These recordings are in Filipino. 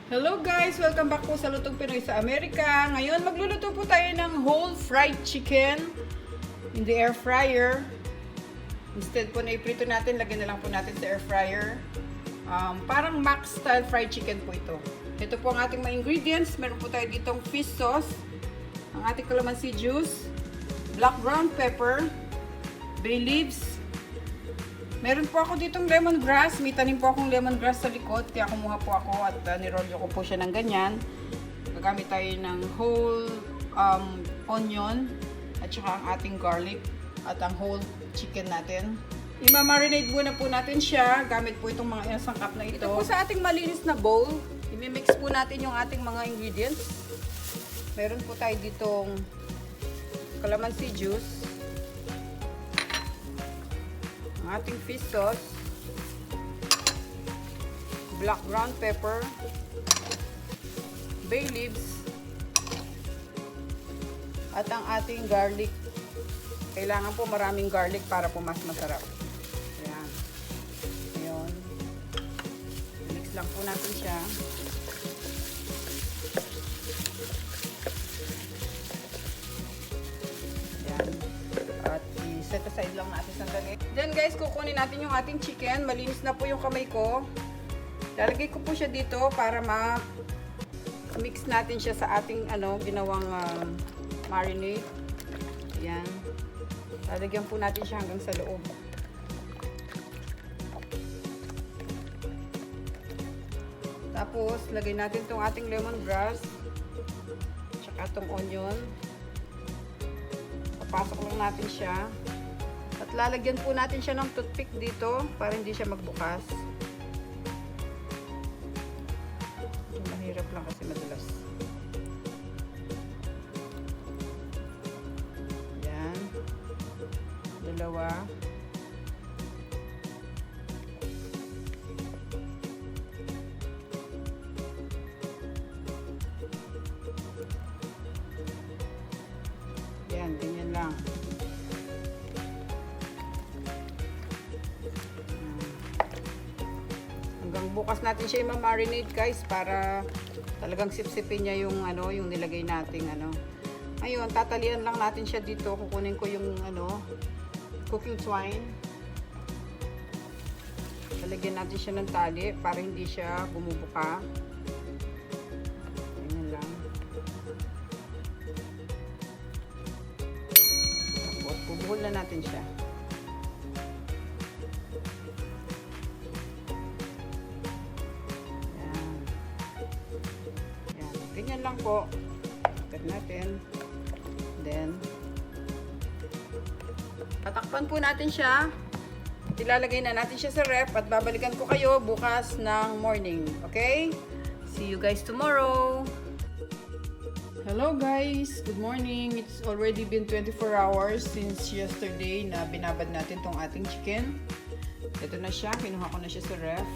Hello guys! Welcome back po sa Lutong Pinoy sa Amerika. Ngayon magluluto po tayo ng whole fried chicken in the air fryer. Instead po na iprito natin, lagyan na lang po natin sa air fryer. Parang max style fried chicken po ito. Ito po ang ating mga ingredients. Meron po tayo ditong fish sauce, ang ating calamansi juice, black ground pepper, bay leaves. Meron po ako ditong lemongrass. May tanim po akong lemongrass sa likod. Kaya kumuha po ako at nirolyo ko po siya ng ganyan. Gagamit tayo ng whole onion at saka ang ating garlic at ang whole chicken natin. I-marinate muna po natin siya. Gamit po itong mga sangkap na ito. Ito po sa ating malinis na bowl. I-mix po natin yung ating mga ingredients. Meron po tayo ditong calamansi juice, ating fish sauce, black ground pepper, bay leaves, at ang ating garlic. Kailangan po maraming garlic para po mas masarap. Ayan. Ayan. Mix lang po natin siya. Set aside lang natin sandali. Then guys, kukunin natin yung ating chicken. Malinis na po yung kamay ko. Lalagay ko po siya dito para ma-mix natin siya sa ating ginawang marinade. Ayan. Lalagyan po natin siya hanggang sa loob. Tapos, lagay natin itong ating lemongrass. Tsaka itong onion. Papasok lang natin siya. At lalagyan po natin siya ng toothpick dito para hindi siya magbukas. Mahirap lang kasi madulas. Yan. Dalawa. Yan, ganyan lang. Hanggang bukas natin siya i-marinate guys para talagang sipsipin niya yung yung nilagay nating Ayun, tatalian lang natin siya dito. Kukunin ko yung cooking twine. Talagyan natin siya ng tali para hindi siya bumubuka. Ayun lang. Tapos bubuhol na natin siya. Ganyan lang po. Cut natin. Then, tatakpan po natin siya. Ilalagay na natin siya sa ref at babalikan ko kayo bukas ng morning. Okay? See you guys tomorrow. Hello guys! Good morning! It's already been 24 hours since yesterday na binabad natin tong ating chicken. Ito na siya. Kinuha ko na siya sa ref.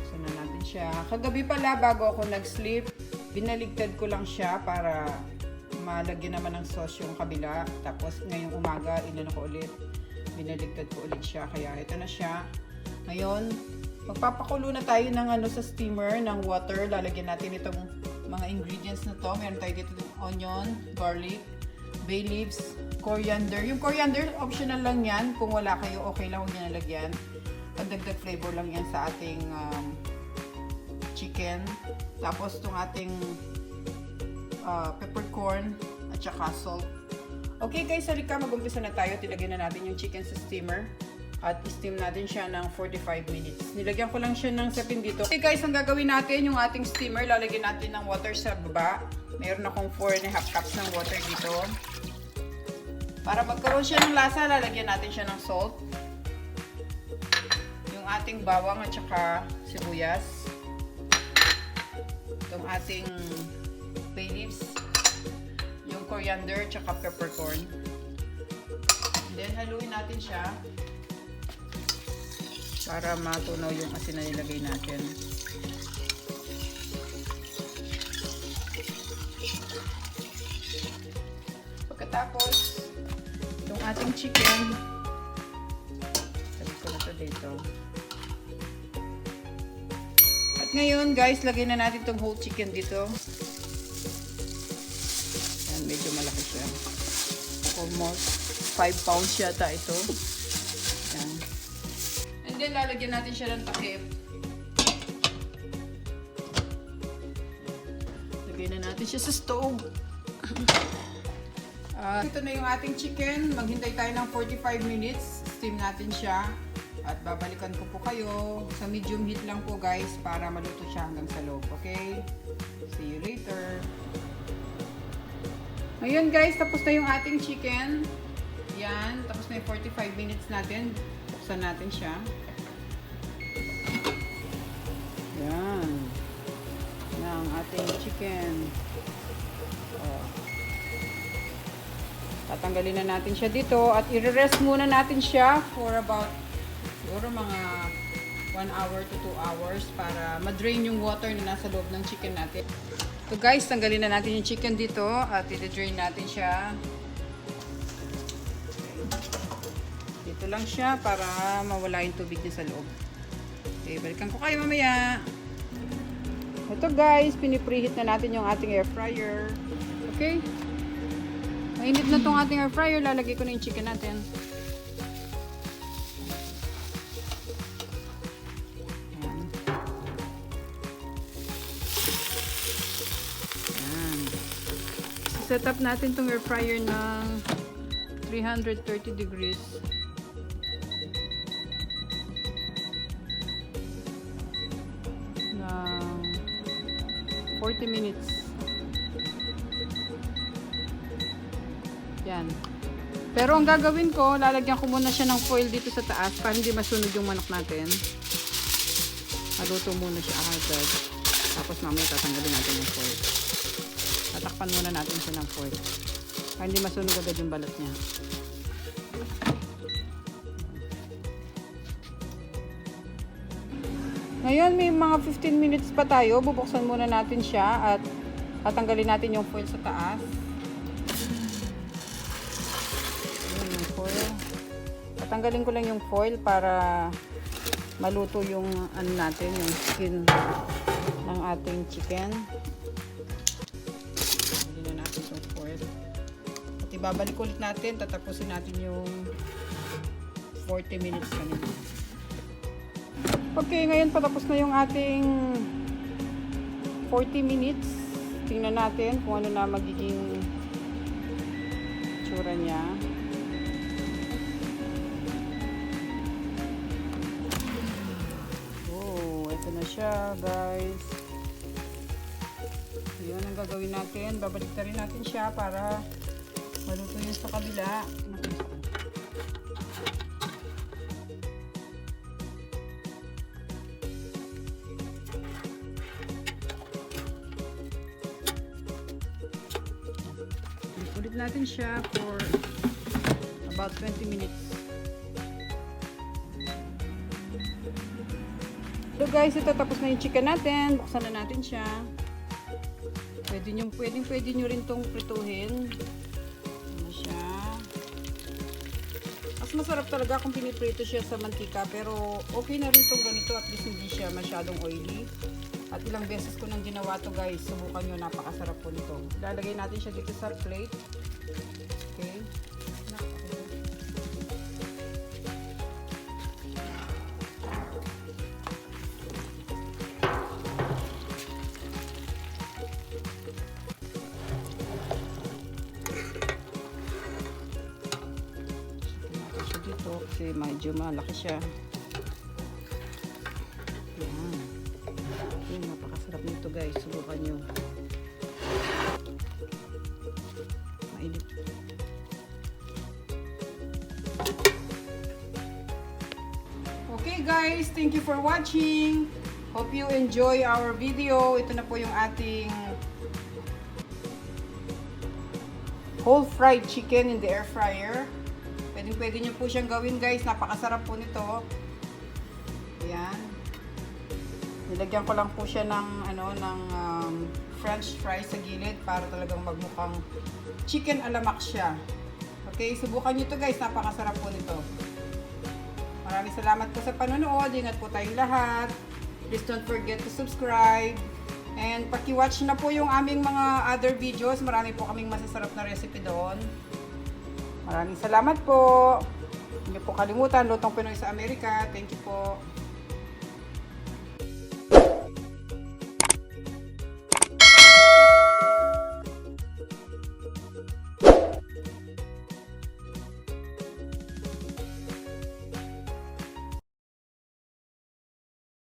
So na natin siya. Kagabi pala bago ako nag-sleep, binaligtad ko lang siya para malagyan naman ng sauce yung kabila. Tapos ngayong umaga, inano ko ulit. Binaligtad ko ulit siya. Kaya ito na siya. Ngayon, magpapakulo na tayo ng sa steamer ng water. Lalagyan natin itong mga ingredients na to. Meron tayo dito ng onion, garlic, bay leaves, coriander. Yung coriander, optional lang yan. Kung wala kayo, okay lang, huwag nyo nalagyan. Pagdagdag flavor lang yan sa ating chicken. Tapos itong ating peppercorn at saka salt. Okay guys, halika, mag-umpisa na tayo. Tilagyan na natin yung chicken sa steamer at steam natin siya ng 45 minutes. Nilagyan ko lang siya ng sapin dito. Okay guys, ang gagawin natin yung ating steamer, lalagyan natin ng water sa baba. Meron akong 4.5 cups ng water dito. Para magkaroon siya ng lasa, lalagyan natin siya ng salt. Yung ating bawang at saka sibuyas. Itong ating bay leaves, yung coriander, tsaka peppercorn. And then, haluin natin siya para matunaw yung asin na nilagay natin. Pagkatapos, itong ating chicken, sabi ko na ito dito. ngayon guys, lagay na natin itong whole chicken dito. Yan, medyo malaki siya. Almost 5 pounds yata ito. Yan. And then, lalagyan natin siya ng takip. Lagay na natin siya sa stove. Ito na yung ating chicken. Maghintay tayo ng 45 minutes. Steam natin siya. At babalikan ko po kayo sa medium heat lang po guys para maluto siya hanggang sa loob. Okay? See you later. Ngayon guys, tapos na yung ating chicken. Yan. Tapos na yung 45 minutes natin. Buksan natin siya. Yan. Na ang ating chicken. Tatanggalin na natin siya dito at i-rest muna natin siya for about siguro mga 1 hour to 2 hours para ma-drain yung water na nasa loob ng chicken natin. So guys, tanggalin na natin yung chicken dito at i-drain natin siya. Dito lang siya para mawala yung tubig niya sa loob. Okay, balikan ko kayo mamaya. Ito guys, pinipreheat na natin yung ating air fryer. Okay? Mainit na tong ating air fryer, lalagay ko na yung chicken natin. Set up natin tong air fryer ng 330 degrees. Ng 40 minutes. Yan. Pero ang gagawin ko, lalagyan ko muna siya ng foil dito sa taas para hindi masunog yung manok natin. Maluto muna siya agad. Tapos mamaya tatanggalin natin yung foil. Tatakpan muna natin siya ng foil. Para hindi masunog agad yung balat niya. Ngayon, may mga 15 minutes pa tayo. Bubuksan muna natin siya at tatanggalin natin yung foil sa taas. Ayan yung foil. Tatanggalin ko lang yung foil para maluto yung ano natin, yung skin ng ating chicken. At ibabalik ulit natin, tatapusin natin yung 40 minutes kanina. Okay, ngayon patapos na yung ating 40 minutes. Tingnan natin kung ano na magiging tsura niya. Oh, ito na siya guys. Yun ang gagawin natin. Babalik na rin natin siya para maluto yun sa kabila. Ulit natin siya for about 20 minutes. So guys, ito tapos na yung chicken natin. Buksan na natin siya. Pwede nyo rin tong prituhin. Ano siya. Mas masarap talaga kung piniprito siya sa mantika. Pero okay na rin tong ganito. At least hindi siya masyadong oily. At ilang beses ko nang ginawa to guys. Subukan nyo. Napakasarap po nito. Ilalagay natin siya dito sa plate. Okay. Kasi medyo malaki siya. Yan. Yan, napakasarap nito guys. Subukan nyo. Mainit. Okay guys, thank you for watching. Hope you enjoy our video. Ito na po yung ating whole fried chicken in the air fryer. Pwede nyo po siyang gawin guys. Napakasarap po nito. Ayan. Nilagyan ko lang po siya ng, french fries sa gilid para talagang magmukhang chicken alamak siya. Okay, subukan nyo to guys. Napakasarap po nito. Maraming salamat po sa panonood. Ingat po tayong lahat. Please don't forget to subscribe. And paki-watch na po yung aming mga other videos. Marami po kaming masasarap na recipe doon. Maraming salamat po. Hindi po kalimutan, Lutong Pinoy sa Amerika. Thank you po.